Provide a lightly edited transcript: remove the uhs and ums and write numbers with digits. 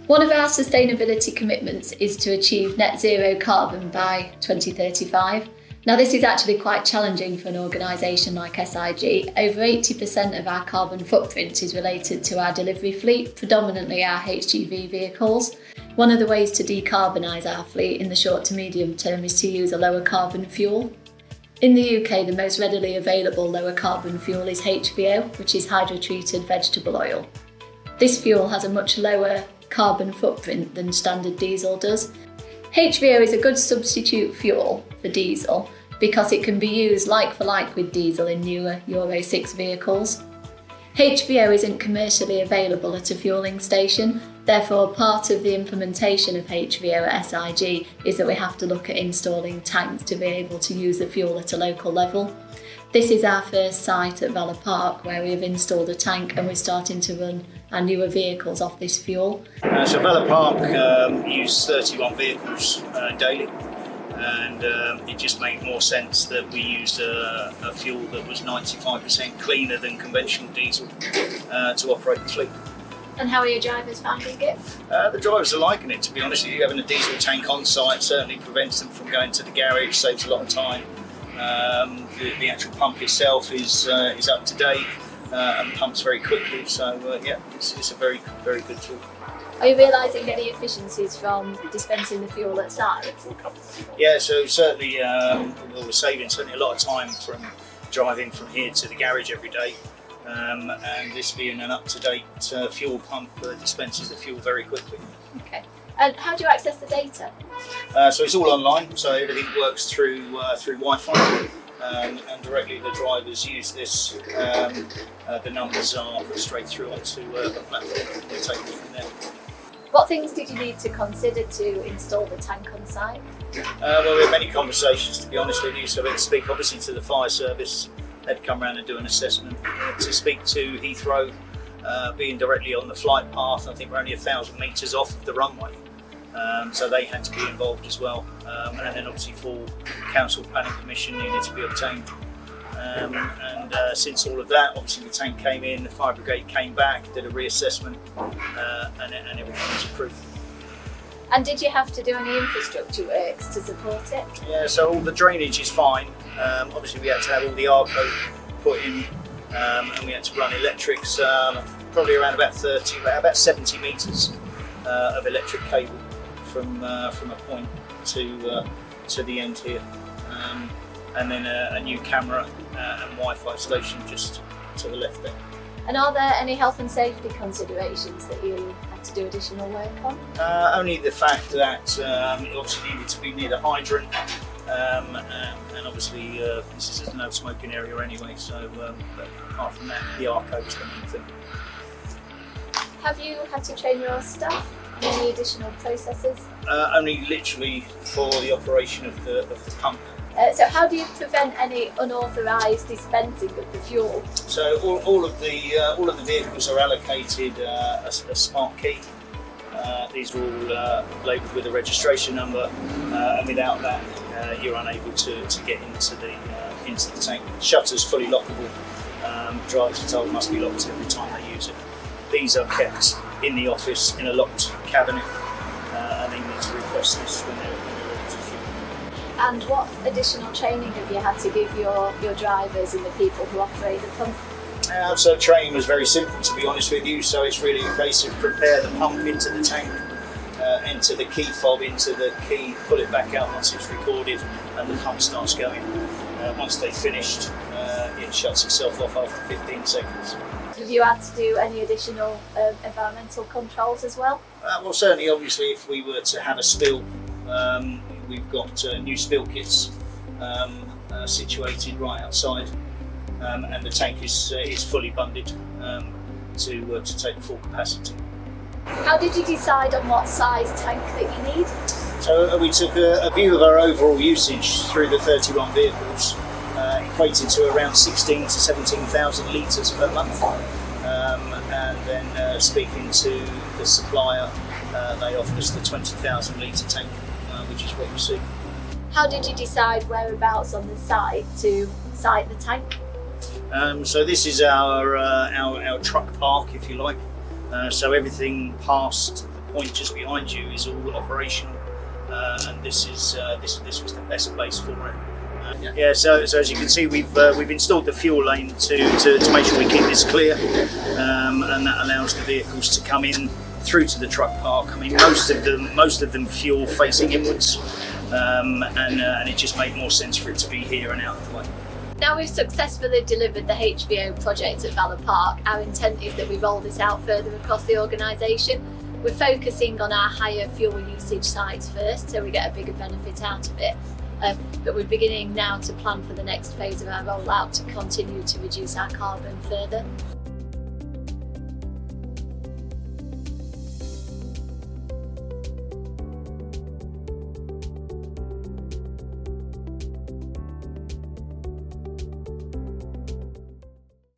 One of our sustainability commitments is to achieve net zero carbon by 2035. Now, this is actually quite challenging for an organisation like SIG. Over 80% of our carbon footprint is related to our delivery fleet, predominantly our HGV vehicles. One of the ways to decarbonise our fleet in the short to medium term is to use a lower carbon fuel. In the UK, the most readily available lower carbon fuel is HVO, which is hydrotreated vegetable oil. This fuel has a much lower carbon footprint than standard diesel does. HVO is a good substitute fuel for diesel because it can be used like for like with diesel in newer Euro 6 vehicles. HVO isn't commercially available at a fuelling station, therefore part of the implementation of HVO at SIG is that we have to look at installing tanks to be able to use the fuel at a local level. This is our first site at Valor Park where we have installed a tank and we're starting to run our newer vehicles off this fuel. So Valor Park use 31 vehicles daily, and it just made more sense that we used a fuel that was 95% cleaner than conventional diesel to operate the fleet. And how are your drivers finding it? The drivers are liking it, to be honest with you. Having a diesel tank on site certainly prevents them from going to the garage, saves a lot of time. The actual pump itself is up to date and pumps very quickly, so yeah, it's a very, very good tool. Are you realising any efficiencies from dispensing the fuel at site? Yeah, so certainly we're saving certainly a lot of time from driving from here to the garage every day, and this being an up-to-date fuel pump dispenses the fuel very quickly. Okay. And how do you access the data? So it's all online, so everything works through Wi-Fi, and directly the drivers use this. The numbers are put straight through onto the platform. We take it from there. What things did you need to consider to install the tank on site? Well, we had many conversations, to be honest with you. So we had to speak obviously to the fire service. They'd come around and do an assessment. To speak to Heathrow, being directly on the flight path. I think we're only 1,000 metres off of the runway. So they had to be involved as well, and then obviously full council planning permission needed to be obtained. Since all of that, obviously the tank came in, the fire brigade came back, did a reassessment, and everything was approved. And did you have to do any infrastructure works to support it? Yeah, so all the drainage is fine. Obviously we had to have all the RCO put in, and we had to run electrics, probably around about 70 metres of electric cable from a point to the end here, and then a new camera and Wi-Fi station just to the left there. And are there any health and safety considerations that you had to do additional work on? Only the fact that it obviously needed to be near the hydrant, and obviously this is a no smoking area anyway, so but apart from that, the RCO is the main thing. Have you had to train your staff on any additional processes? Only literally for the operation of the pump. So how do you prevent any unauthorised dispensing of the fuel? So all of the vehicles are allocated a smart key. These are all labelled with a registration number, and without that, you're unable to get into the tank. Shutter's fully lockable. Drivers are told must be locked every time they use it. These are kept in the office in a locked cabinet, and they need to request this when they're ready to fuel. And what additional training have you had to give your drivers and the people who operate the pump? So training was very simple, to be honest with you. So it's really a case of prepare the pump into the tank, enter the key fob into the key, pull it back out once it's recorded, and the pump starts going. Once they've finished, it shuts itself off after 15 seconds. Have you had to do any additional environmental controls as well? Well, certainly, obviously, if we were to have a spill, we've got new spill kits situated right outside, and the tank is fully bunded to take the full capacity. How did you decide on what size tank that you need? So we took a view of our overall usage through the 31 vehicles, equated to around 16 to 17,000 litres per month. And then speaking to the supplier, they offered us the 20,000 litre tank, which is what you see. How did you decide whereabouts on the site to site the tank? So this is our truck park, if you like. So everything past point just behind you is all operational, and this was the best place for it. So as you can see, we've installed the fuel lane to make sure we keep this clear, and that allows the vehicles to come in through to the truck park. I mean, most of them fuel facing inwards, and it just made more sense for it to be here and out of the way. Now we've successfully delivered the HVO project at Valor Park, our intent is that we roll this out further across the organisation. We're focusing on our higher fuel usage sites first, so we get a bigger benefit out of it. But we're beginning now to plan for the next phase of our rollout to continue to reduce our carbon further.